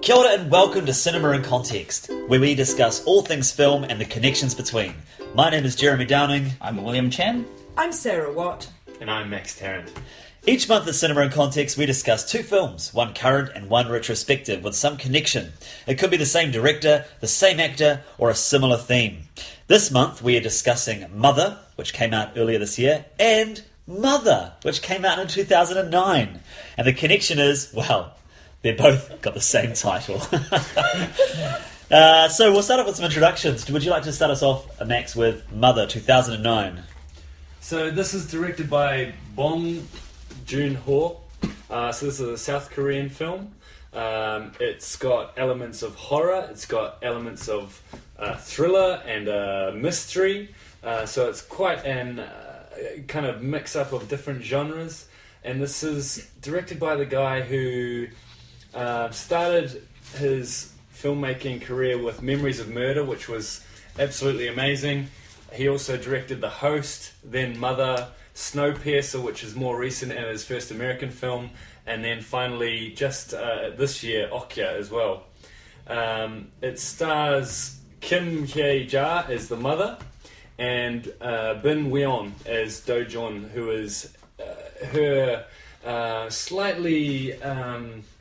Kia ora and welcome to Cinema in Context, where we discuss all things film and the connections between. My name is Jeremy Downing. I'm William Chen. I'm Sarah Watt. And I'm Max Tarrant. Each month at Cinema in Context, we discuss two films, one current and one retrospective, with some connection. It could be the same director, the same actor, or a similar theme. This month, we are discussing Mother, which came out earlier this year, and Mother, which came out in 2009. And the connection is, well, they've both got the same title. So we'll start off with some introductions. Would you like to start us off, Max, with Mother, 2009? So this is directed by Bong Joon Ho. So this is a South Korean film. It's got elements of horror. It's got elements of thriller and mystery. So it's quite an kind of mix-up of different genres. And this is directed by the guy who started his filmmaking career with Memories of Murder, which was absolutely amazing. He also directed The Host, then Mother, Snowpiercer, which is more recent and his first American film, and then finally, just this year, Okja as well. It stars Kim Hye-ja as the mother, and Bin Weon as Do-jeon, who is her slightly...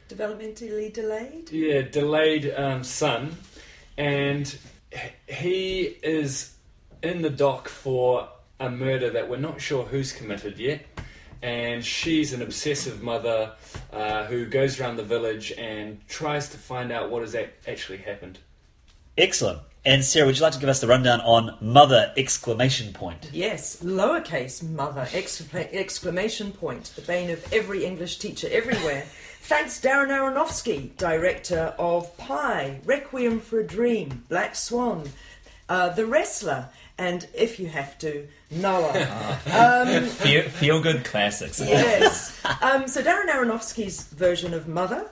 Developmentally delayed? Yeah, delayed son. And he is in the dock for a murder that we're not sure who's committed yet. And she's an obsessive mother who goes around the village and tries to find out what has actually happened. Excellent. And Sarah, would you like to give us the rundown on Mother, exclamation point? Yes, lowercase mother, exclamation point, the bane of every English teacher everywhere. Thanks Darron Arronofsky, director of Pi, Requiem for a Dream, Black Swan, The Wrestler, and If You Have to, Noah. Feel-good classics. Yes. So Darron Aronofsky's version of Mother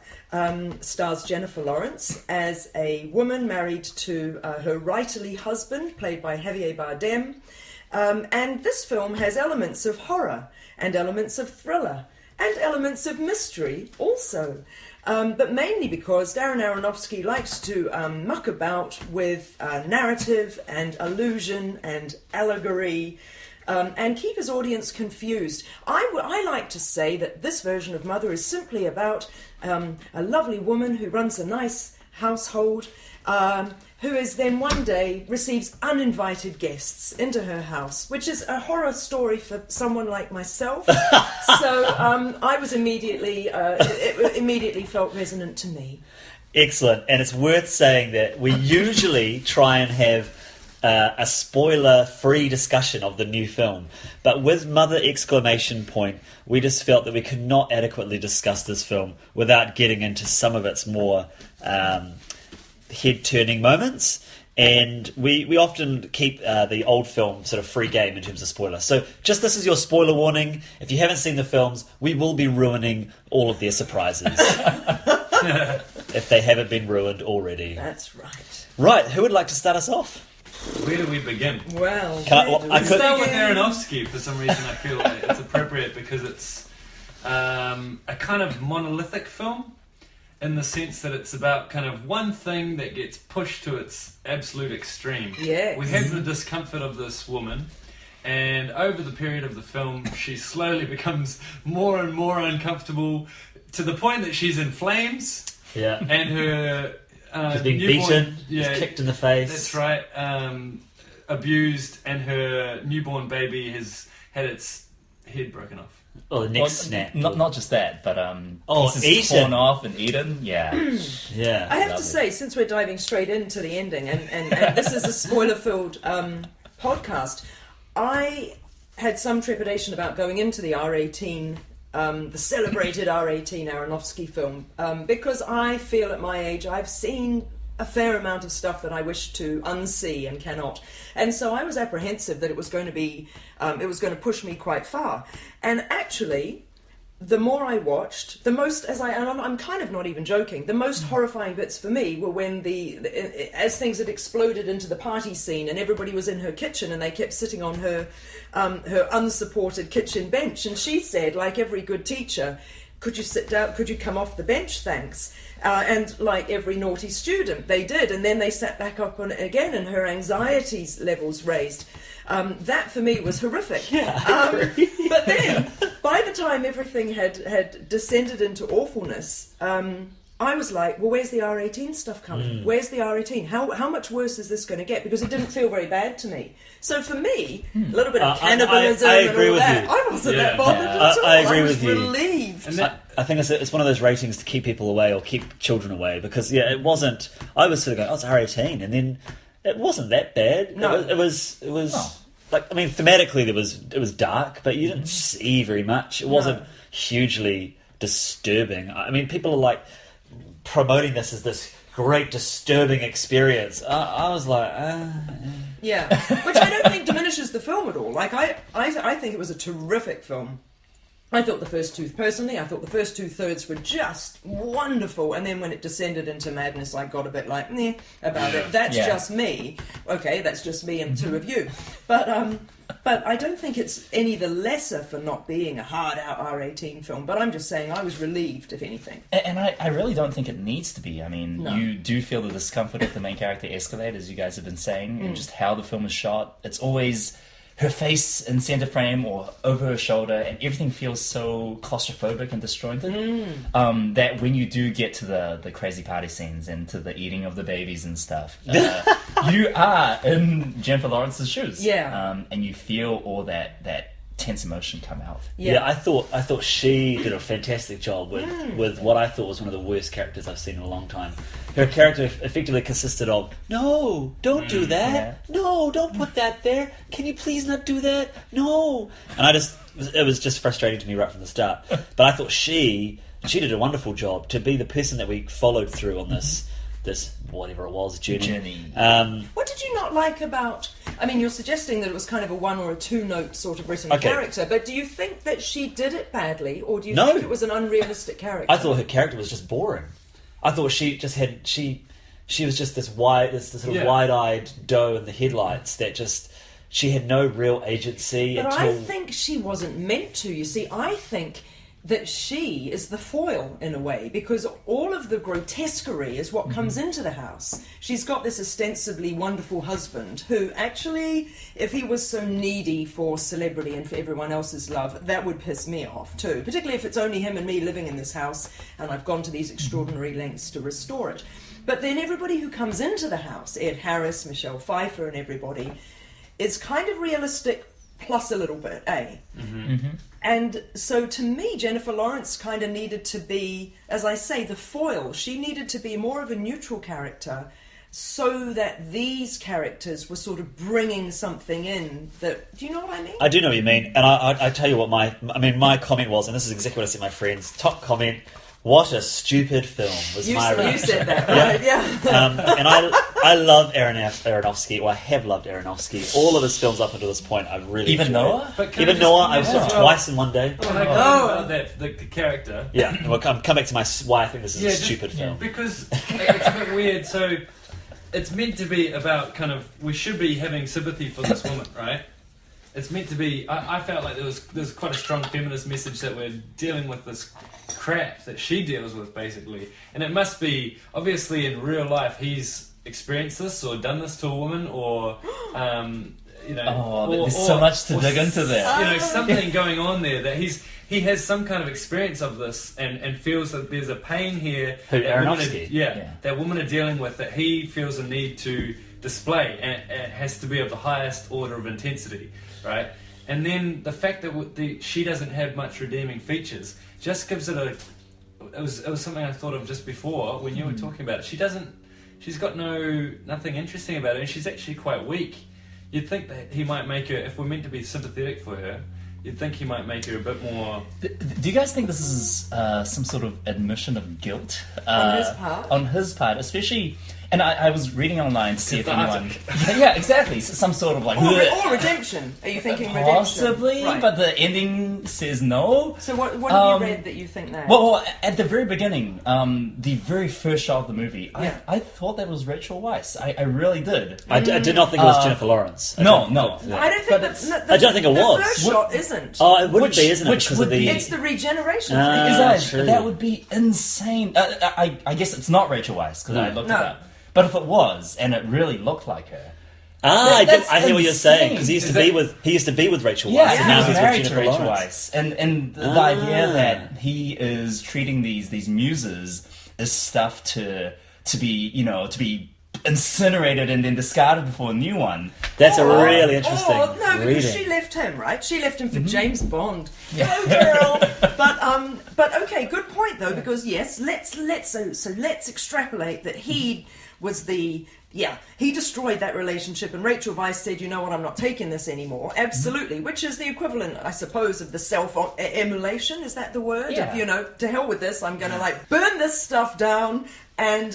stars Jennifer Lawrence as a woman married to her writerly husband, played by Javier Bardem. And this film has elements of horror and elements of thriller and elements of mystery also. But mainly because Darron Arronofsky likes to muck about with narrative and allusion and allegory and keep his audience confused. I like to say that this version of Mother is simply about a lovely woman who runs a nice household, who is then one day receives uninvited guests into her house, which is a horror story for someone like myself. So I was it immediately felt resonant to me. Excellent. And it's worth saying that we usually try and have a spoiler-free discussion of the new film. But with Mother, exclamation point, we just felt that we could not adequately discuss this film without getting into some of its more head-turning moments. And we often keep the old film sort of free game in terms of spoilers. So just this is your spoiler warning. If you haven't seen the films, we will be ruining all of their surprises. If they haven't been ruined already. That's right. Right, who would like to start us off? Where do we begin? Well, I could start with Aronofsky. For some reason I feel like it's appropriate because it's a kind of monolithic film in the sense that it's about kind of one thing that gets pushed to its absolute extreme. Yes. We have the discomfort of this woman, and over the period of the film she slowly becomes more and more uncomfortable to the point that she's in flames. Yeah. And her she's being beaten, she's kicked in the face. That's right. Abused, and her newborn baby has had its head broken off. Oh, the neck snapped. Not just that, but pieces eaten. torn off and eaten. Yeah. Yeah. I have to say, since we're diving straight into the ending, and this is a spoiler-filled podcast, I had some trepidation about going into the R18, the celebrated R18 Aronofsky film, because I feel at my age I've seen a fair amount of stuff that I wish to unsee and cannot. And so I was apprehensive that it was going to be, it was going to push me quite far. And actually, the more I watched, the most, and I'm kind of not even joking, the most horrifying bits for me were when as things had exploded into the party scene and everybody was in her kitchen and they kept sitting on her unsupported kitchen bench, and she said, like every good teacher, could you sit down? Could you come off the bench? Thanks. And like every naughty student, they did. And then they sat back up on it again, and her anxiety levels raised. That for me was horrific. But then, by the time everything had descended into awfulness, I was like, well, where's the R18 stuff coming? Where's the R18? How much worse is this going to get? Because it didn't feel very bad to me. So for me, a little bit of cannibalism I and agree all with that, you. I wasn't that bothered at all. I agree was with you. relieved. And that, I think it's one of those ratings to keep people away or keep children away, because it wasn't. I was sort of going, oh, it's R18, and then it wasn't that bad. No. It was like, I mean, thematically it was dark, but you didn't see very much. It wasn't hugely disturbing. I mean, people are like promoting this as this great disturbing experience. I was like, Yeah, which I don't think diminishes the film at all. Like, I think it was a terrific film. I thought the first two thirds were just wonderful, and then when it descended into madness, I got a bit like, meh, about it. That's just me. Okay, that's just me and two of you. But I don't think it's any the lesser for not being a hard-out R18 film, but I'm just saying I was relieved, if anything. And I really don't think it needs to be. I mean, No. you do feel the discomfort of the main character escalate, as you guys have been saying, and just how the film is shot. It's always her face in center frame or over her shoulder, and everything feels so claustrophobic and disjointed that when you do get to the crazy party scenes and to the eating of the babies and stuff, you are in Jennifer Lawrence's shoes. Yeah. And you feel all that tense emotion come out. yeah. I thought she did a fantastic job with what I thought was one of the worst characters I've seen in a long time. Her character effectively consisted of, no, don't do that. Yeah. No, don't put that there. Can you please not do that? No. And it was just frustrating to me right from the start. But I thought she did a wonderful job to be the person that we followed through on this whatever it was, journey. What did you not like about... I mean, you're suggesting that it was kind of a one or a two-note sort of written Okay. character, but do you think that she did it badly, or do you No. think it was an unrealistic character? I thought her character was just boring. I thought she was just this sort of wide-eyed doe in the headlights that just... She had no real agency But until... I think she wasn't meant to. You see, I think that she is the foil in a way, because all of the grotesquerie is what comes into the house. She's got this ostensibly wonderful husband who actually, if he was so needy for celebrity and for everyone else's love, that would piss me off too, particularly if it's only him and me living in this house and I've gone to these extraordinary lengths to restore it. But then everybody who comes into the house, Ed Harris, Michelle Pfeiffer and everybody, is kind of realistic plus a little bit, eh? And so to me, Jennifer Lawrence kind of needed to be, as I say, the foil. She needed to be more of a neutral character so that these characters were sort of bringing something in that... Do you know what I mean? I do know what you mean, and I tell you what my comment was, and this is exactly what I said to my friends. Top comment: what a stupid film was You my reaction. said that, right? Yeah. And I love Aronofsky, or I have loved Aronofsky. All of his films up until this point, I've really Even enjoyed. Noah? But can Even I just Noah, I comment saw as well? twice in one day. About the character. Yeah, and we'll come back to why I think this is a just stupid film. Because it's a bit weird. So it's meant to be about kind of, we should be having sympathy for this woman, right? It's meant to be. I felt like there's quite a strong feminist message that we're dealing with this crap that she deals with, basically. And it must be, obviously in real life, he's experienced this or done this to a woman, or There's so much to dig into there. Something going on there that he has some kind of experience of this and feels that there's a pain here. Who, that women Aronofsky? that women are dealing with, that he feels a need to display, and it has to be of the highest order of intensity, right? And then the fact that she doesn't have much redeeming features just gives it it was something I thought of just before when you were talking about it. She's got nothing interesting about her, and she's actually quite weak. You'd think that he might make her, if we're meant to be sympathetic for her, you'd think he might make her a bit more... Do you guys think this is some sort of admission of guilt? On his part? On his part, especially... And I was reading online to see if anyone... Cathartic. Yeah, exactly. So some sort of like... Or redemption. Are you thinking redemption? Possibly, Right. but the ending says no. So what have you read that you think that? Well, at the very beginning, the very first shot of the movie, Yeah. I thought that was Rachel Weisz. I really did. I did not think it was Jennifer Lawrence. No. I don't think I don't think it was. The first shot isn't. Oh, it wouldn't be, isn't it? Which Because would of the... be- It's the regeneration Ah. thing. Exactly. true. That would be insane. I guess it's not Rachel Weisz because I looked No. it up. But if it was, and it really looked like her, I that's hear what you're saying, because he insane. used to be with Rachel Weisz, yeah, and now he was he's with married to Jennifer Rachel Lawrence. Weisz, and the idea that he is treating these muses as stuff to be incinerated and then discarded before a new one. That's a really interesting Oh, no, because reading. she left him, right? She left him for James Bond. Go girl! But okay, good point though, because yes, let's extrapolate that he was he destroyed that relationship, and Rachel Weisz said, you know what, I'm not taking this anymore. Absolutely, which is the equivalent, I suppose, of the self-immolation. Is that the word? Yeah. Of, to hell with this, I'm going to burn this stuff down, and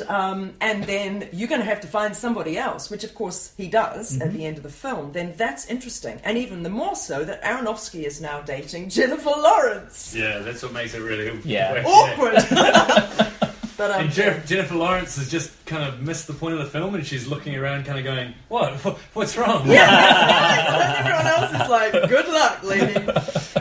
then you're going to have to find somebody else, which of course he does at the end of the film. Then that's interesting, and even the more so that Aronofsky is now dating Jennifer Lawrence. Yeah, that's what makes it really Yeah. Awkward. But And Jennifer Lawrence has just kind of missed the point of the film, and she's looking around, kind of going, What's wrong?" everyone else is like, "Good luck, lady."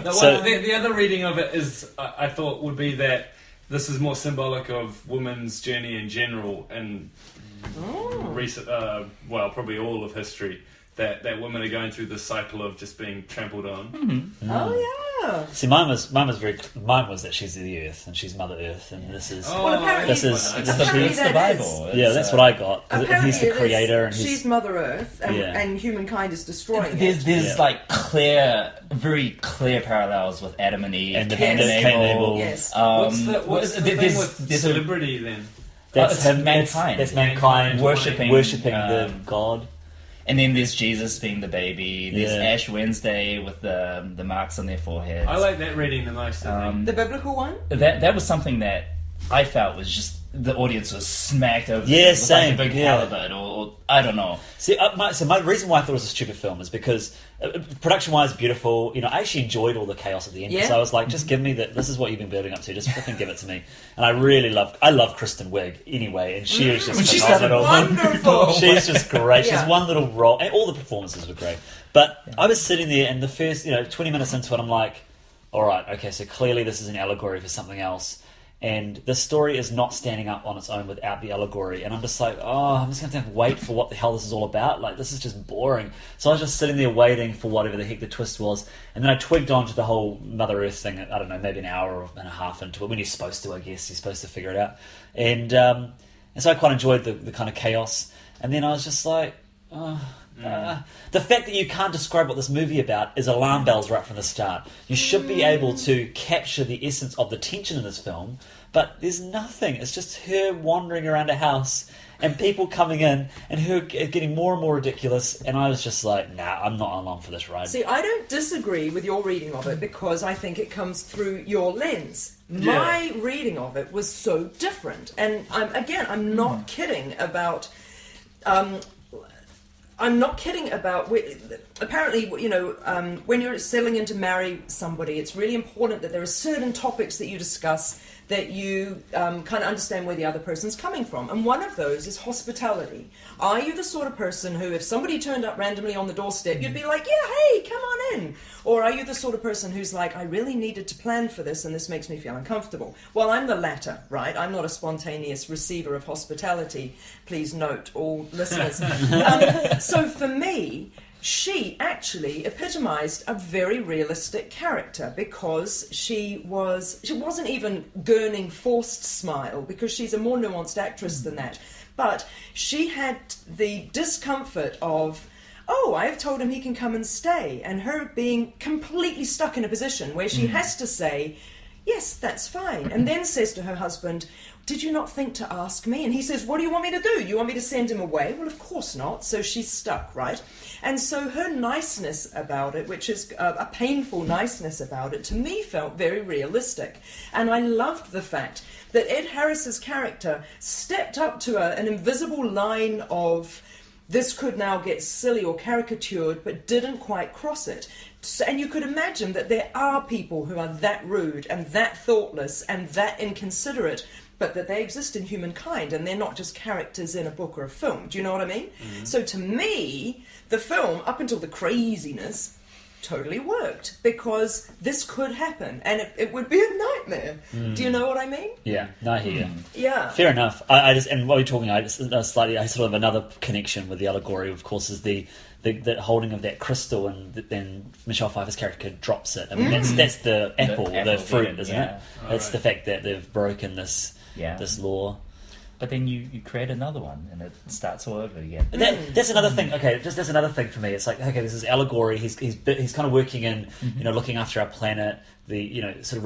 No, So- the other reading of it is, I thought, would be that this is more symbolic of women's journey in general, and recent, probably all of history. That women are going through this cycle of just being trampled on. Oh yeah. See, mine was that she's the Earth and she's Mother Earth, and this is Well, apparently, this is- apparently It's the that Bible. is. It's, that's what I got. 'Cause Apparently he's the it is. creator, and she's he's Mother Earth, and, Yeah. and humankind is destroying There's it. very clear parallels with Adam and Eve, And the- Cain Cain and Abel. Yes. What's the thing there's- with there's a- celebrity then? that's it's him. mankind. That's mankind Worshipping, the God. And then there's Jesus being the baby. There's Yeah. Ash Wednesday with the marks on their foreheads. I like that reading the most, I think. The biblical one. That was something that I felt was just the audience was smacked over. Yeah, with same, Like a big yeah. halibut, or I don't know. See, my reason why I thought it was a stupid film is because production-wise, beautiful. I actually enjoyed all the chaos at the end. Yeah. So I was like, just give me this is what you've been building up to. Just fucking give it to me. And I really love Kristen Wiig anyway, and she was just When she started phenomenal. Wonderful. She's just great. She's Yeah. one little role, and all the performances were great. But I was sitting there, and the first 20 minutes into it, I'm like, all right, okay, so clearly this is an allegory for something else. And the story is not standing up on its own without the allegory. And I'm just like, I'm just going to have to wait for what the hell this is all about. Like, this is just boring. So I was just sitting there waiting for whatever the heck the twist was. And then I twigged onto the whole Mother Earth thing, I don't know, maybe an hour and a half into it. When you're supposed to, I guess. You're supposed to figure it out. And so I quite enjoyed the kind of chaos. And then I was just like, the fact that you can't describe what this movie about is alarm bells right from the start. You should be able to capture the essence of the tension in this film, but there's nothing. It's just her wandering around a house and people coming in and her getting more and more ridiculous, and I was just like, nah, I'm not along for this ride. See, I don't disagree with your reading of it because I think it comes through your lens. Yeah. My reading of it was so different, and I'm not kidding about. I'm not kidding about. Apparently, when you're selling in to marry somebody, it's really important that there are certain topics that you discuss that you kind of understand where the other person's coming from. And one of those is hospitality. Are you the sort of person who, if somebody turned up randomly on the doorstep, you'd be like, yeah, hey, come on in? Or are you the sort of person who's like, I really needed to plan for this and this makes me feel uncomfortable? Well, I'm the latter, right? I'm not a spontaneous receiver of hospitality. Please note, all listeners. So for me, she actually epitomized a very realistic character because she wasn't even gurning forced smile, because she's a more nuanced actress than that. But she had the discomfort of, I've told him he can come and stay, and her being completely stuck in a position where she has to say, yes, that's fine, and then says to her husband, did you not think to ask me? And he says, what do you want me to do? You want me to send him away? Well, of course not. So she's stuck, right? And so her niceness about it, which is a painful niceness about it, to me felt very realistic. And I loved the fact that Ed Harris's character stepped up to an invisible line of this could now get silly or caricatured, but didn't quite cross it. And you could imagine that there are people who are that rude and that thoughtless and that inconsiderate, but that they exist in humankind and they're not just characters in a book or a film. Do you know what I mean? Mm-hmm. So to me, the film, up until the craziness, totally worked, because this could happen and it would be a nightmare. Do you know what I mean? Yeah, no, I hear you. Yeah. Fair enough. I just, and while you're talking, I sort of another connection with the allegory, of course, is the holding of that crystal, and then Michelle Pfeiffer's character drops it. I mean, that's the apple, the fruit, isn't it? It's the fact that they've broken this law. But then you create another one, and it starts all over again. That's another thing. Okay, that's another thing for me. It's like, okay, this is allegory. He's kind of working in, looking after our planet. The sort of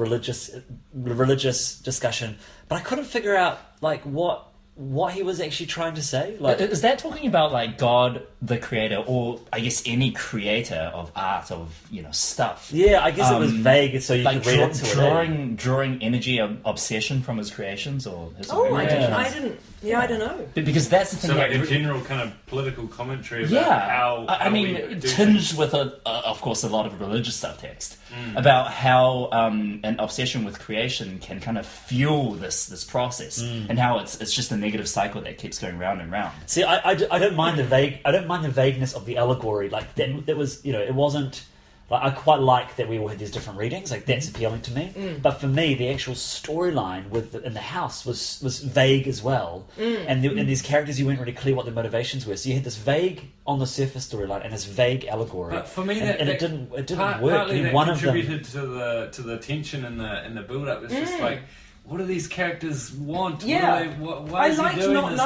religious discussion. But I couldn't figure out like what he was actually trying to say. Like, is that talking about like God, the creator, or I guess any creator of art, of stuff? Yeah, I guess it was vague, so you could read into it. Drawing energy, obsession from his creations, or his I didn't. Yeah, I don't know. Because that's the thing. So like a general kind of political commentary about how I mean, tinged with of course, a lot of religious subtext about how an obsession with creation can kind of fuel this process, and how it's just a negative cycle that keeps going round and round. See, I don't mind the vagueness of the allegory. Like that was it wasn't. Like, I quite like that we all had these different readings. Like that's appealing to me. But for me, the actual storyline in the house was vague as well. And these characters, you weren't really clear what their motivations were. So you had this vague on the surface storyline and this vague allegory. But for me, it didn't work. Partly that one contributed of them to the tension in the build up. It's just like, what do these characters want? Yeah. Why is he doing this?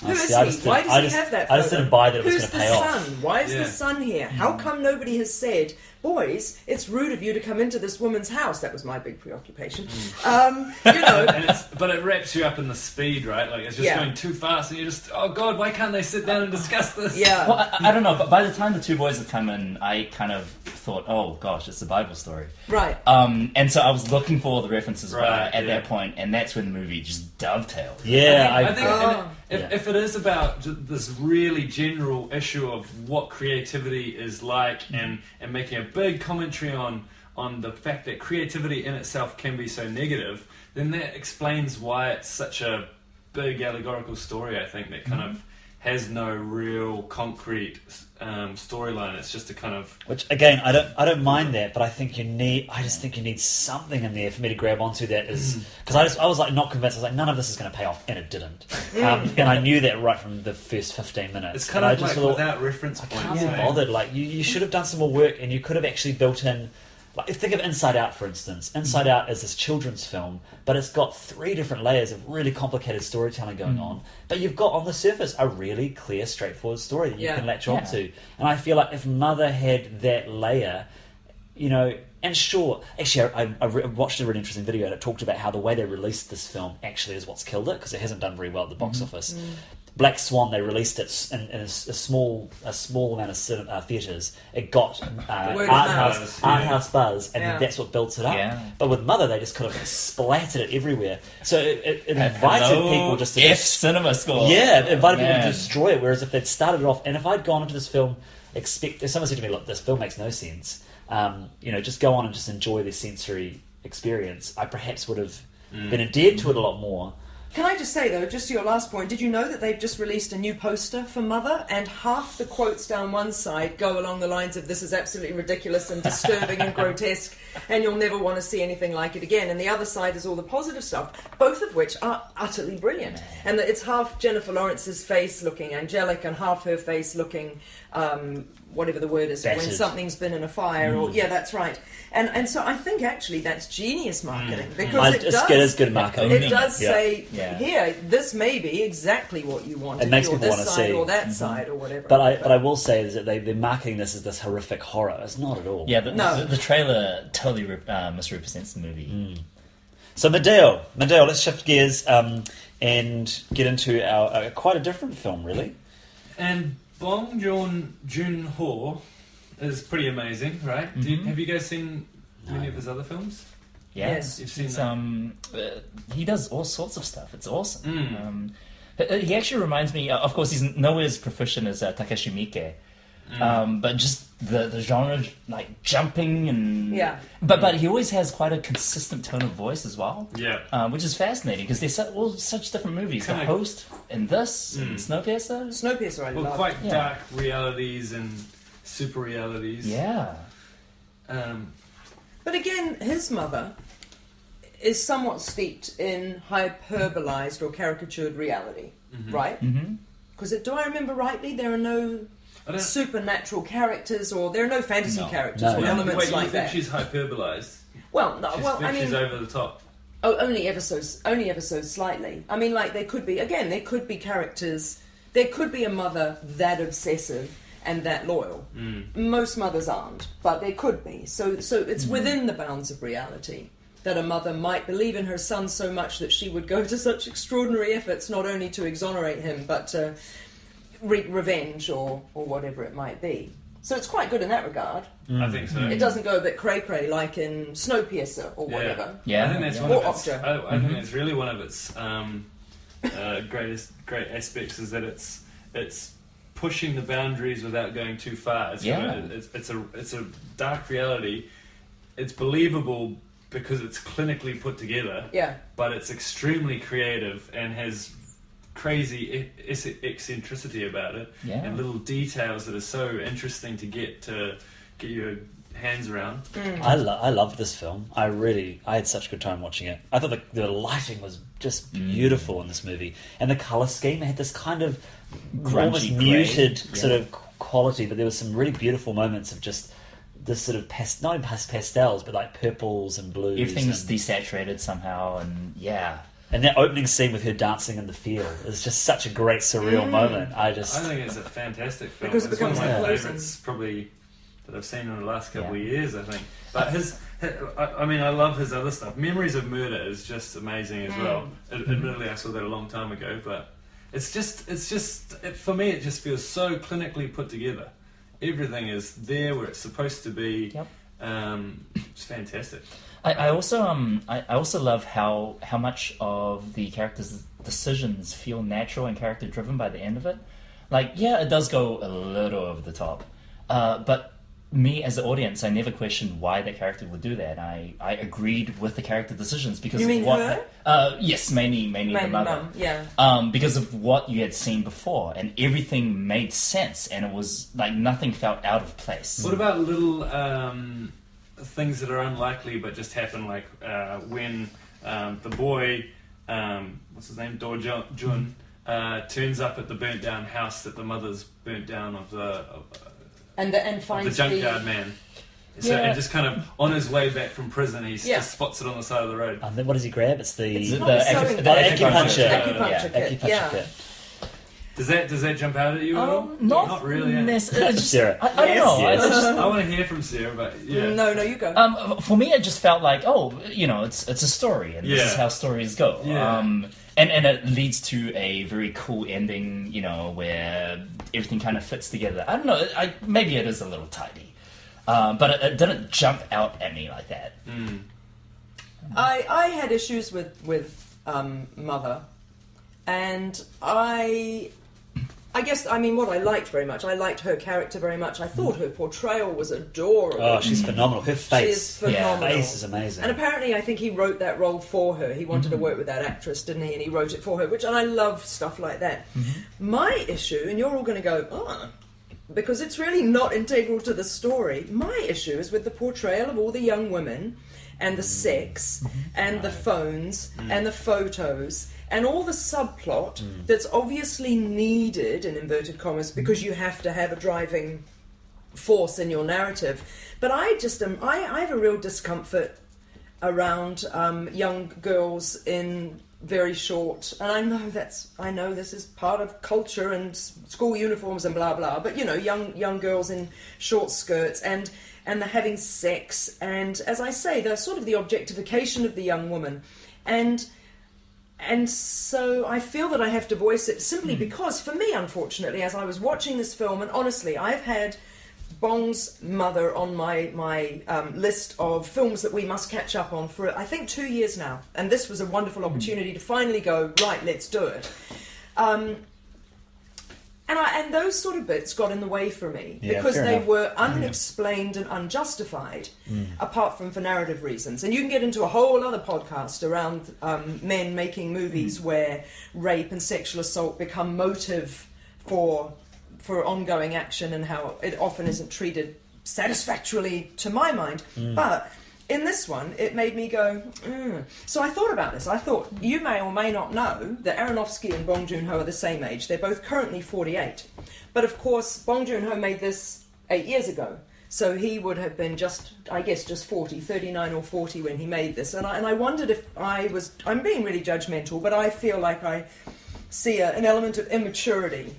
Who is he? Why does he have that photo? I just didn't buy that it was going to pay off. Who's the son? Why is the son here? How come nobody has said, boys, it's rude of you to come into this woman's house? That was my big preoccupation. And but it wraps you up in the speed, right? Like it's just going too fast, and you're just, oh God, why can't they sit down and discuss this? Yeah. Well, I don't know, but by the time the two boys had come in, I kind of thought, oh gosh, it's a Bible story. Right. And so I was looking for all the references at that point, and that's when the movie just dovetailed. Yeah, I think if it is about this really general issue of what creativity is like, and making a big commentary on the fact that creativity in itself can be so negative, then that explains why it's such a big allegorical story, I think, that kind of has no real concrete storyline. It's just a kind of... Which, again, I don't mind that, but I just think you need something in there for me to grab onto that is... Because I was like not convinced. I was like, none of this is going to pay off, and it didn't. And I knew that right from the first 15 minutes. It's kind of like without reference points. I can't be bothered. Like, you should have done some more work, and you could have actually built in... Like, think of Inside Out, for instance. Inside Out is this children's film, but it's got 3 different layers of really complicated storytelling going on. But you've got, on the surface, a really clear, straightforward story that you can latch onto. And I feel like if Mother had that layer, and sure, actually, I watched a really interesting video and it talked about how the way they released this film actually is what's killed it, because it hasn't done very well at the box office. Black Swan, they released it in a small amount of theatres. It got art house buzz, and that's what built it up. Yeah. But with Mother, they just kind of splattered it everywhere. So it invited people just to cinema score. Yeah, it invited people to destroy it. Whereas if they'd started it off, and if I'd gone into this film, if someone said to me, "Look, this film makes no sense," just go on and just enjoy the sensory experience, I perhaps would have been endeared to it a lot more. Can I just say, though, just to your last point, did you know that they've just released a new poster for Mother, and half the quotes down one side go along the lines of "this is absolutely ridiculous and disturbing and grotesque, and you'll never want to see anything like it again," and the other side is all the positive stuff, both of which are utterly brilliant. And that it's half Jennifer Lawrence's face looking angelic and half her face looking... whatever the word is, battered. When something's been in a fire, or that's right. And so I think actually that's genius marketing, because it is good marketing. It does say here, this may be exactly what you want. It makes people want to see, or that side, or whatever. But I will say is that they're marketing this as this horrific horror. It's not at all. Yeah, the trailer totally misrepresents the movie. So Madeo, let's shift gears and get into our quite a different film, really. And Bong Joon-ho is pretty amazing, right? Have you guys seen many of his other films? Yeah, Yes. You've seen It's, that? he does all sorts of stuff. It's awesome. He actually reminds me. Of course, he's nowhere as proficient as Takashi Miike, but just the genre, like jumping and But he always has quite a consistent tone of voice as well. Yeah. Which is fascinating because they're all such different movies. The Host and this and Snowpiercer. Snowpiercer, I love. Quite dark realities and super realities. Yeah. But again, his mother is somewhat steeped in hyperbolized or caricatured reality, right? Because do I remember rightly? There are no supernatural characters, or there are no fantasy characters or elements Wait, like you think that. she's hyperbolized? Well, no, I mean, she's over the top. Oh, only ever so slightly. I mean, like, there could be characters. There could be a mother that obsessive and that loyal. Most mothers aren't, but there could be. So it's within the bounds of reality that a mother might believe in her son so much that she would go to such extraordinary efforts, not only to exonerate him, but to wreak revenge or whatever it might be. So it's quite good in that regard. I think so. It doesn't go a bit cray-cray like in Snowpiercer or whatever. Yeah. I think that's one Or of its. Okja. I think it's really one of its great aspects is that it's pushing the boundaries without going too far. It's a dark reality. It's believable because it's clinically put together. Yeah. But it's extremely creative and has crazy eccentricity about it, and little details that are so interesting to get your hands around. I love this film. I had such a good time watching it. I thought the lighting was just beautiful in this movie, and the color scheme had this kind of almost muted sort of quality, but there was some really beautiful moments of just this sort of not even pastels, but like purples and blues. Everything's desaturated somehow, and And that opening scene with her dancing in the field is just such a great surreal moment. I think it's a fantastic film. Because it it's one of becomes my like favourites, probably, that I've seen in the last couple of years, I think. But I love his other stuff. Memories of Murder is just amazing as well. Admittedly, I saw that a long time ago, but for me, it just feels so clinically put together. Everything is there where it's supposed to be. Yep. It's fantastic. I also love how much of the characters' decisions feel natural and character driven by the end of it. Like, it does go a little over the top, but me as the audience, I never questioned why the character would do that. I agreed with the character decisions because You mean of what. her? Yes, mainly the mother. Mum, yeah. Because of what you had seen before, and everything made sense, and it was like nothing felt out of place. What about little things that are unlikely but just happen, like when the boy, what's his name, Jun, turns up at the burnt down house that the mother's burnt down And finds the junkyard man. So, and just kind of on his way back from prison, he just spots it on the side of the road. And then what does he grab? It's the acupuncture acupuncture kit. Does that jump out at you at all? Not really. Sarah. I don't know. Yes. I want to hear from Sarah, but No, you go. For me, it just felt like, it's a story, and this is how stories go. Yeah. And it leads to a very cool ending, where everything kind of fits together. I don't know. Maybe it is a little tidy, but it didn't jump out at me like that. I had issues with Mother, and I guess, what I liked very much, I liked her character very much. I thought her portrayal was adorable. Oh, she's phenomenal. Her face. She is phenomenal. Her face is amazing. And apparently, I think he wrote that role for her. He wanted to work with that actress, didn't he? And he wrote it for her, and I love stuff like that. My issue, and you're all going to go, because it's really not integral to the story, my issue is with the portrayal of all the young women, and the sex, and the phones, and the photos, and all the subplot that's obviously needed, in inverted commas, because you have to have a driving force in your narrative. But I have a real discomfort around young girls in very short, and I know this is part of culture and school uniforms and blah blah, but young girls in short skirts and and the having sex, and as I say, the sort of the objectification of the young woman, and so I feel that I have to voice it simply because, for me, unfortunately, as I was watching this film, and honestly, I've had Bong's Mother on my list of films that we must catch up on for, I think, 2 years now. And this was a wonderful opportunity to finally go, right, let's do it. And those sort of bits got in the way for me because they were unexplained and unjustified, apart from for narrative reasons. And you can get into a whole other podcast around men making movies where rape and sexual assault become motive for ongoing action and how it often isn't treated satisfactorily to my mind. But in this one, it made me go, So I thought about this. I thought, you may or may not know that Arronofsky and Bong Joon-ho are the same age. They're both currently 48. But of course, Bong Joon-ho made this 8 years ago. So he would have been just 40, 39 or 40 when he made this. And I wondered if I'm being really judgmental, but I feel like I see an element of immaturity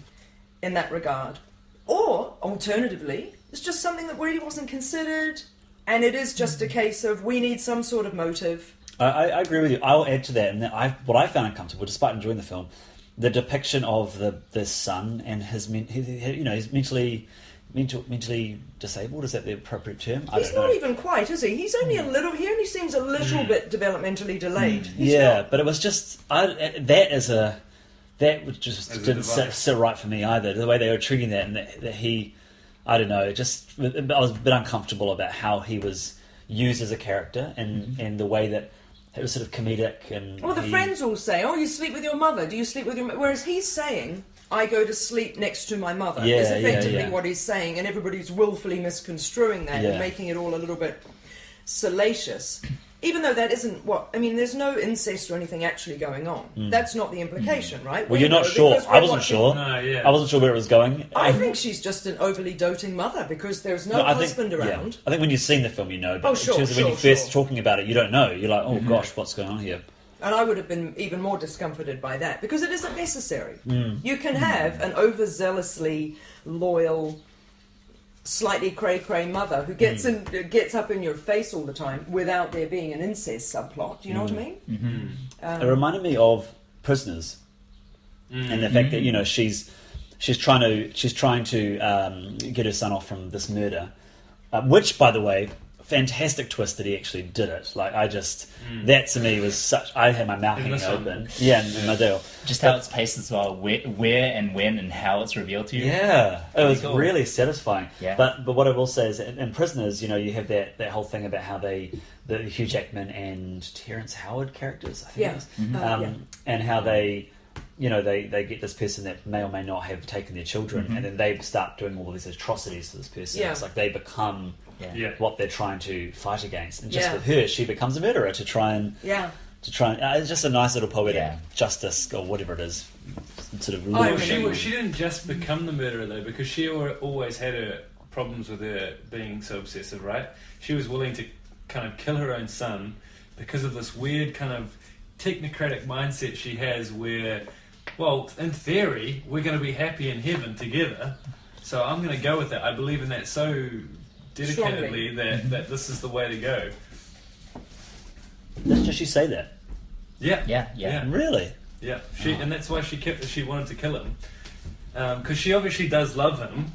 in that regard. Or, alternatively, it's just something that really wasn't considered, and it is just a case of we need some sort of motive. I agree with you. I'll add to that, and what I found uncomfortable, despite enjoying the film, the depiction of the son and he's mentally disabled. Is that the appropriate term? He's not even quite, is he? He's only a little. He only seems a little bit developmentally delayed. But it was just that just didn't sit right for me either. The way they were treating that, and that he, I don't know, I was a bit uncomfortable about how he was used as a character, and the way that it was sort of comedic. And well, the friends all say, "Oh, you sleep with your mother? Do you sleep with your?" Whereas he's saying, "I go to sleep next to my mother." Is effectively what he's saying, and everybody's willfully misconstruing that and making it all a little bit salacious. Even though that isn't there's no incest or anything actually going on. That's not the implication, right? Well, you're not sure. I wasn't sure. I wasn't sure where it was going. I think she's just an overly doting mother because there's no husband around. I think when you've seen the film, you know. But when you're first talking about it, you don't know. You're like, oh gosh, what's going on here? And I would have been even more discomforted by that because it isn't necessary. You can have an overzealously loyal, slightly cray-cray mother who gets up in your face all the time without there being an incest subplot. Do you know what I mean? It reminded me of Prisoners, and the fact that she's trying to get her son off from this murder, which, by the way, fantastic twist that he actually did it. Like that to me was such. I had my mouth hanging open. Yeah, in Madeo. Just how it's paced as well, where and when and how it's revealed to you. Yeah, it was really satisfying. Yeah. But what I will say is, in Prisoners, you have that whole thing about how the Hugh Jackman and Terrence Howard characters, I think, and how they get this person that may or may not have taken their children, and then they start doing all of these atrocities to this person. It's like they become what they're trying to fight against, and just with her, she becomes a murderer to try and it's just a nice little poetic justice or whatever it is. Sort of. She didn't just become the murderer though, because she always had her problems with her being so obsessive, right? She was willing to kind of kill her own son because of this weird kind of technocratic mindset she has, where, well, in theory, we're going to be happy in heaven together, so I'm going to go with that. I believe in that so dedicatedly that this is the way to go. Does she say that? Yeah. Really? Yeah. And that's why she wanted to kill him, because she obviously does love him,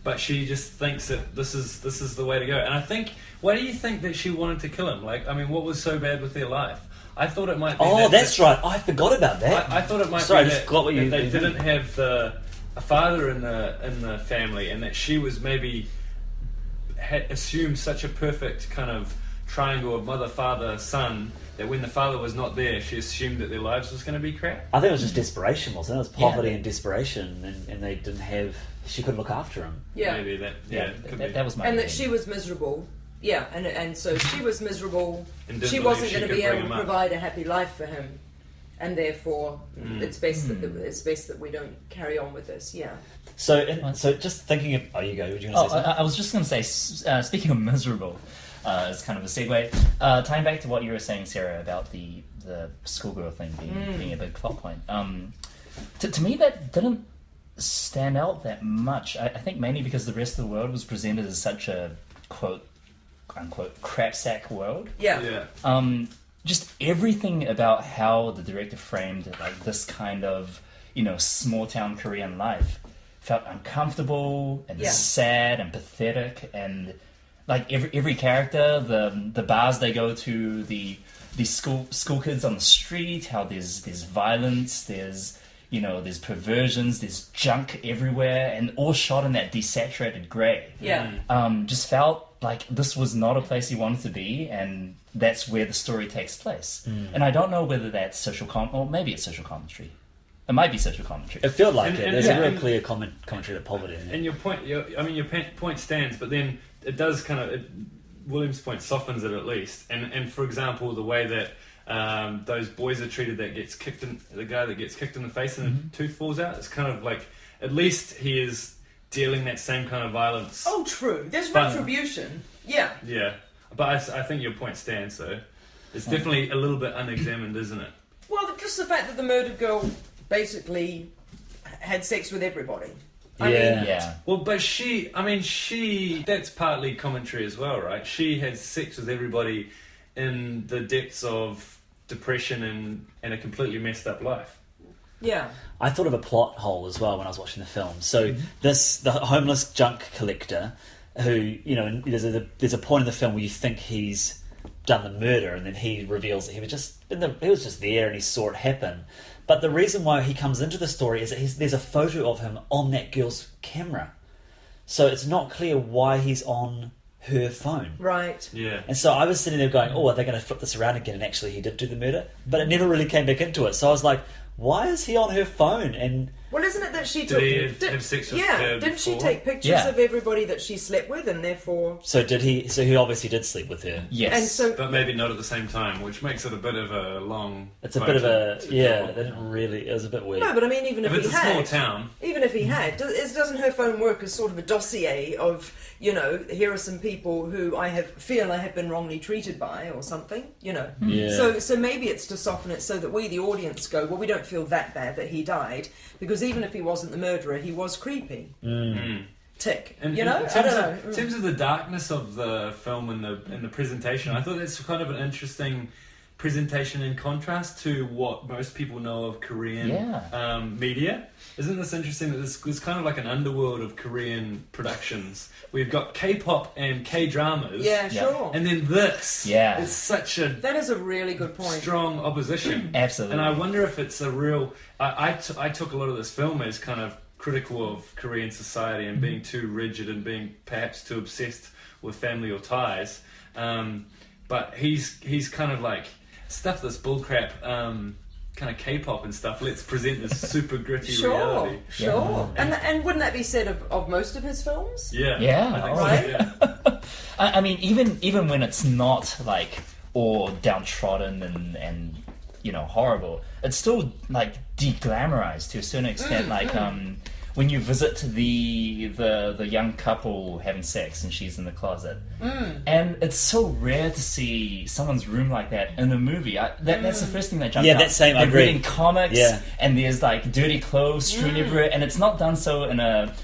but she just thinks that this is the way to go. And I think, why do you think that she wanted to kill him? Like, I mean, what was so bad with their life? I thought it might be. Oh, that's right. I forgot about that. I thought it might be that they didn't have a father in the family, and that she was maybe had assumed such a perfect kind of triangle of mother, father, son, that when the father was not there, she assumed that their lives was going to be crap. I think it was just desperation, wasn't it? It was poverty and desperation, and they didn't have. She couldn't look after him. Yeah, maybe that. That was my. And that she was miserable. Yeah, and so she was miserable. She wasn't going to be able to provide a happy life for him, and therefore it's best that we don't carry on with this. Yeah. So just thinking of. Oh, you go. Would you want to say something? I was just going to say, speaking of miserable, as kind of a segue, tying back to what you were saying, Sarah, about the schoolgirl thing being a big plot point. To me, that didn't stand out that much. I think mainly because the rest of the world was presented as such a quote unquote crapsack world. Yeah. Just everything about how the director framed like this kind of small town Korean life felt uncomfortable and sad and pathetic, and like every character, the bars they go to, the school kids on the street, how there's violence, there's perversions, there's junk everywhere, and all shot in that desaturated grey. Just felt like this was not a place he wanted to be, and that's where the story takes place. And I don't know whether that's or maybe it's social commentary. It might be social commentary. It felt like it. There's a real clear commentary to poverty. And your point stands, but then it does kind of... William's point softens it at least. And for example, the way that those boys are treated, the guy that gets kicked in the face and a tooth falls out, it's kind of like, at least he is dealing that same kind of violence. Oh, true. There's retribution. Yeah. Yeah. But I think your point stands, though. It's definitely a little bit unexamined, isn't it? Well, just the fact that the murdered girl basically had sex with everybody. I mean, Well, but that's partly commentary as well, right? She had sex with everybody in the depths of depression and a completely messed up life. Yeah. I thought of a plot hole as well when I was watching the film. So the homeless junk collector who, there's a point in the film where you think he's done the murder, and then he reveals that he was just there and he saw it happen. But the reason why he comes into the story is that there's a photo of him on that girl's camera. So it's not clear why he's on her phone. Right. Yeah. And so I was sitting there going, are they going to flip this around again? And actually he did do the murder. But it never really came back into it. So I was like, why is he on her phone? And well, isn't it that she took... Did he have sex with her didn't she before? take pictures of everybody that she slept with, and therefore... So he obviously did sleep with her. Yes. And so, but maybe not at the same time, which makes it a bit of a long... It's a bit of a... Yeah, they didn't really... It was a bit weird. no, but I mean, even if it's he a had... small town... Even if he had... Doesn't her phone work as sort of a dossier of, here are some people who I feel I have been wrongly treated by, or something, Yeah. So maybe it's to soften it so that we, the audience, go, well, we don't feel that bad that he died, because even if he wasn't the murderer, he was creepy. Tick. And, I don't know. In terms of the darkness of the film and the presentation, I thought that's kind of an interesting presentation in contrast to what most people know of Korean media. Isn't this interesting that there's kind of like an underworld of Korean productions? We've got K-pop and K-dramas. Yeah, sure. And then this. Yeah. It's such a... That is a really good point. Strong opposition. Absolutely. And I wonder if it's a real... I took a lot of this film as kind of critical of Korean society and being too rigid and being perhaps too obsessed with family or ties. But he's kind of like, stuff this bullcrap... kind of K-pop and stuff. Let's present this super gritty reality. Sure. And wouldn't that be said of most of his films? Yeah. Yeah. I think Right? so, yeah. I mean, even when it's not like all downtrodden and horrible, it's still like de-glamorized to a certain extent. When you visit the young couple having sex and she's in the closet, and it's so rare to see someone's room like that in a movie. That's the first thing that jumped out. that same. I They're agree. reading comics, Yeah. and there's like dirty clothes strewn everywhere, and it's not done so in a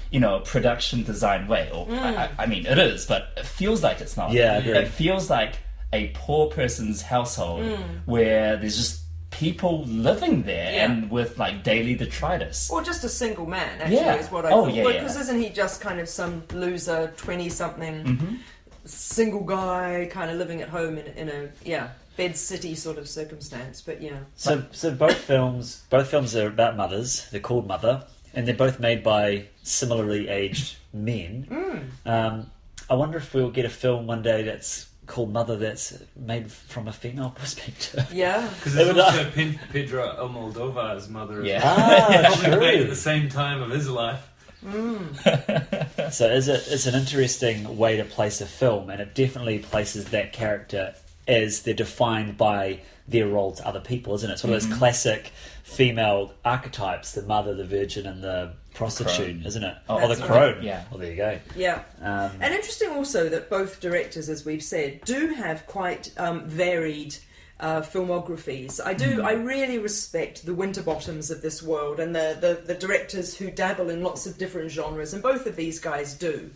production design way. Or I mean, it is, but it feels like it's not. Yeah, I agree. It feels like a poor person's household where there's just people living there and with like daily detritus. Or just a single man, actually, is what I thought. Because isn't he just kind of some loser, 20-something, single guy, kind of living at home in a bed city sort of circumstance? But So both films are about mothers. They're called Mother, and they're both made by similarly aged men. I wonder if we'll get a film one day that's called Mother that's made from a female perspective. Yeah. Because there's also Pedro Almodovar's mother as Ah, probably made at true. the same time of his life. So it's an interesting way to place a film, and it definitely places that character as they're defined by their role to other people, isn't it? Sort of those classic female archetypes, the mother, the virgin, and the prostitute, crone. isn't it? That's Or the right. crone. Yeah. Well, there you go. Yeah. Um, And interesting also that both directors, as we've said, do have quite varied filmographies. I really respect the Winterbottoms of this world and the directors who dabble in lots of different genres, and both of these guys do.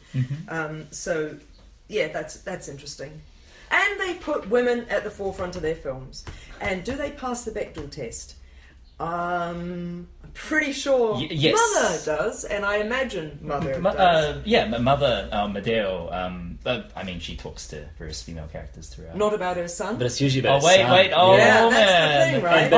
So that's interesting. And they put women at the forefront of their films. And do they pass the Bechdel test? I'm pretty sure yes. Mother does, and I imagine Mother does. Mother, Madeo, I mean, she talks to various female characters throughout. Not about her son? But it's usually about wait, son. Yeah, man. that's the thing, right?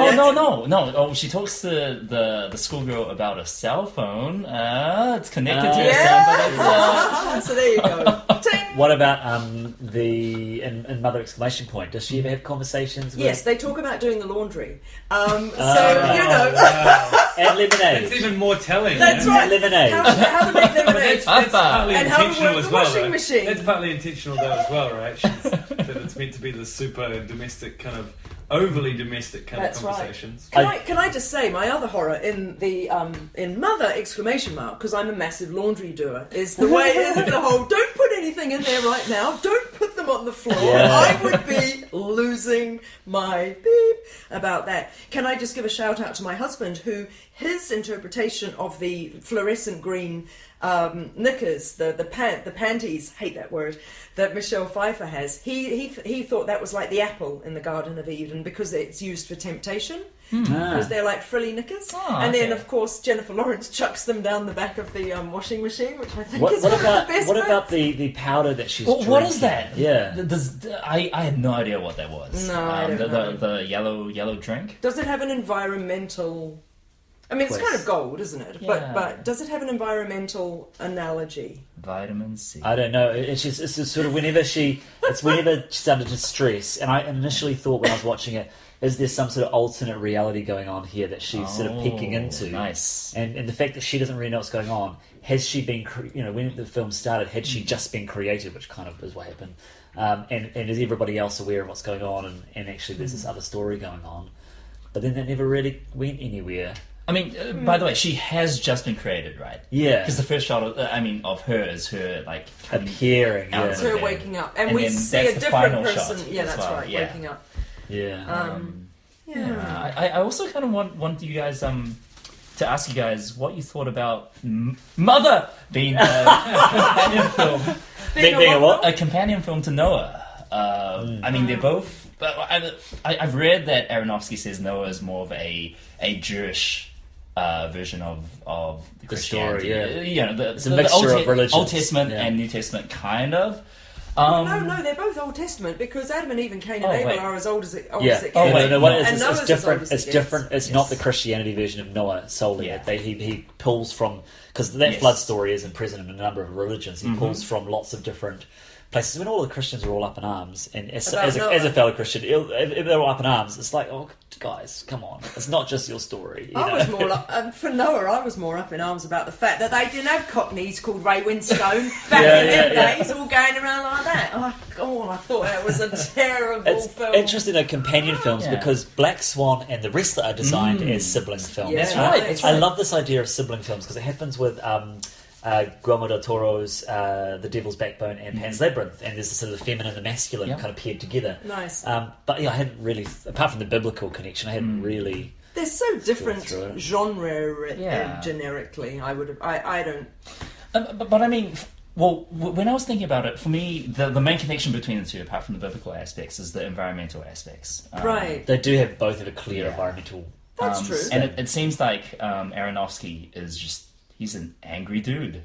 No. Oh, she talks to the schoolgirl about a cell phone. It's connected to her son, but it's... So there you go. Ting! What about in Mother exclamation point? Does she ever have conversations with... Yes, they talk about doing the laundry. You know... And lemonade. It's even more telling. That's yeah? right. Lemonade. How to make lemonade. That's partly And how to intentional work as the well. washing Right? machine. That's partly intentional though as well, right? That it's meant to be the super domestic kind of overly domestic kind That's of right. conversations. Can I just say my other horror in the in Mother exclamation mark, because I'm a massive laundry doer, is the way the whole don't put anything in there right now, don't put them on the floor. Yeah. I would be losing my beep about that. Can I just give a shout out to my husband, who his interpretation of the fluorescent green knickers, the panties, hate that word, that Michelle Pfeiffer has. He thought that was like the apple in the Garden of Eden because it's used for temptation. Because they're like frilly knickers. And then, of course, Jennifer Lawrence chucks them down the back of the washing machine, which I think is one of the best What parts. about the powder that she's drinking? What is that? Yeah. I had no idea what that was. No, I don't know. The yellow drink? Does it have an environmental... I mean, it's kind of gold, isn't it? Yeah. But does it have an environmental analogy? Vitamin C. I don't know. It's just sort of whenever she's under distress, and I initially thought when I was watching it, is there some sort of alternate reality going on here that she's sort of peeking into? Nice. And the fact that she doesn't really know what's going on, has she been, when the film started, had she just been created, which kind of is what happened, and is everybody else aware of what's going on, and actually there's this other story going on, but then that never really went anywhere. I mean, by the way, she has just been created, right? Yeah. Because the first shot of her is her, like, coming Appearing, out yeah. It's of her bed. waking up. And we then see that's a the different final person. shot Yeah, as that's well, right, yeah. waking up. Yeah. Yeah. I also kind of want you guys to ask you guys what you thought about Mother being a companion film. Being a what? A companion film to Noah. I mean, they're both... I've read that Aronofsky says Noah is more of a Jewish version of The Christianity. story, You know, it's a mixture of religions. Old Testament Yeah. and New Testament, kind of. No, they're both Old Testament because Adam and Eve and Cain and Abel wait. are as old as it Yeah. gets. Oh, wait, no, what it is, And it's Noah's as different. old as it It's gets. different. It's not the Christianity version of Noah solely. Yeah. He pulls from, because that Yes. flood story isn't present in a number of religions. He pulls from lots of different places. When all the Christians are all up in arms, and as a fellow Christian, if they're all up in arms, it's like, oh guys, come on, it's not just your story. You I know? was more for Noah. I was more up in arms about the fact that they didn't have cockneys called Ray Winstone back in them days, all going around like that. Oh, God, I thought that was a terrible It's film. interesting, companion films, Yeah. because Black Swan and The Wrestler are designed as sibling films. Yeah, That's right. that's I love this idea of sibling films because it happens with Guillermo del Toro's The Devil's Backbone and Pan's Labyrinth, and there's this sort of the feminine and the masculine kind of paired together. Nice. But yeah, I hadn't really, apart from the biblical connection, I hadn't really. They're so different through it. genre Yeah. generically. I don't. But I mean, well, when I was thinking about it, for me, the main connection between the two, apart from the biblical aspects, is the environmental aspects. Right. They do have both a clear Yeah. environmental. That's true. And it seems like Aronofsky is he's an angry dude.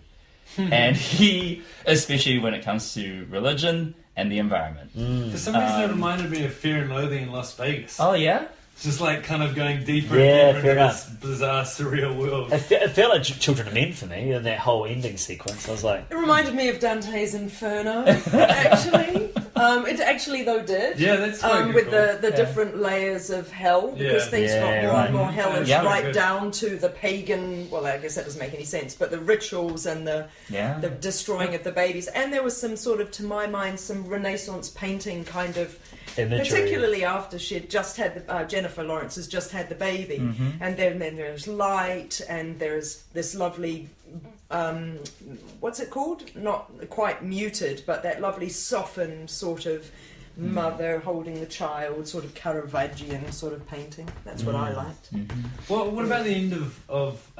And he, especially when it comes to religion and the environment. For some reason, it reminded me of Fear and Loathing in Las Vegas. Oh, yeah? It's just like kind of going deeper Yeah, and deeper fair into enough. this bizarre, surreal world. It felt like Children of Men for me, and that whole ending sequence. I was like, It reminded me of Dante's Inferno, actually. It actually, though, did. Yeah, that's quite with good. the different layers of hell, because Yeah. things Yeah, got more right. and more hellish, Yeah. right Good. down to the pagan. Well, I guess that doesn't make any sense, but the rituals and the destroying of the babies, and there was some sort of, to my mind, some Renaissance painting kind of. imagery. Particularly after she'd just had Jennifer Lawrence has just had the baby, and then there's light, and there's this lovely, what's it called? Not quite muted, but that lovely softened sort of mother holding the child, sort of Caravaggioan sort of painting. That's what I liked. Well, what about the end of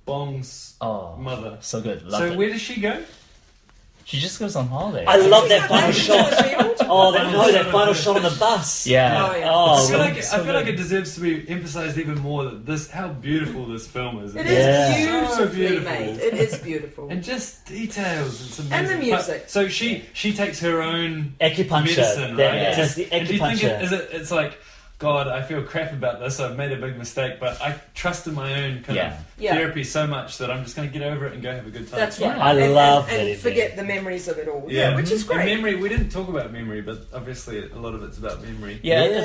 Bong's Oh, mother? so good. Loved So it. where does she go? She just goes on holiday. I love that final Out shot. into the field. Oh, that final shot on the bus. Yeah. Oh, yeah. Oh, I feel like it deserves to be emphasized even more that how beautiful this film is. It Yeah. is So beautifully beautiful. made. It is beautiful. And just details. It's amazing. And the music. But, so she takes her own acupuncture. medicine, That- right? yeah. It's the And do you think acupuncture. it's like, God, I feel crap about this. I've made a big mistake, but I trust in my own kind of Yeah. therapy so much that I'm just going to get over it and go have a good time. That's right. I And- love and, that and forget the memories of it all. Yeah. Which is And great. memory, we didn't talk about memory, but obviously a lot of it's about memory. Yeah, Yeah,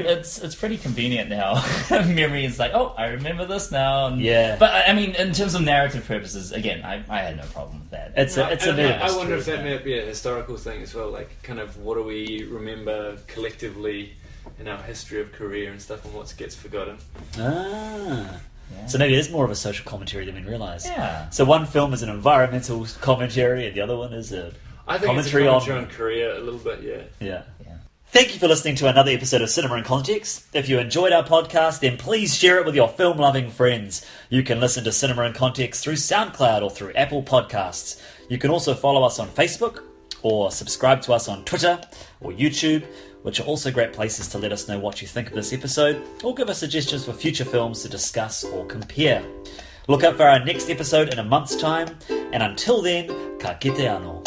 it's pretty convenient now. Memory is like, oh, I remember this now. And, Yeah. But I mean, in terms of narrative purposes, again, I had no problem with that. It's a bit of I a wonder if mystery, that isn't it? might be a historical thing as well. Like, kind of, what do we remember collectively in our history of Korea and stuff, and what gets forgotten? Ah. Yeah. So maybe it is more of a social commentary than we realise. Yeah. So one film is an environmental commentary, and the other one is a I think commentary it's a on commentary on Korea a little bit, yeah. yeah. Yeah. Thank you for listening to another episode of Cinema in Context. If you enjoyed our podcast, then please share it with your film-loving friends. You can listen to Cinema in Context through SoundCloud or through Apple Podcasts. You can also follow us on Facebook or subscribe to us on Twitter or YouTube, which are also great places to let us know what you think of this episode or give us suggestions for future films to discuss or compare. Look out for our next episode in a month's time, and until then, ka kite anō.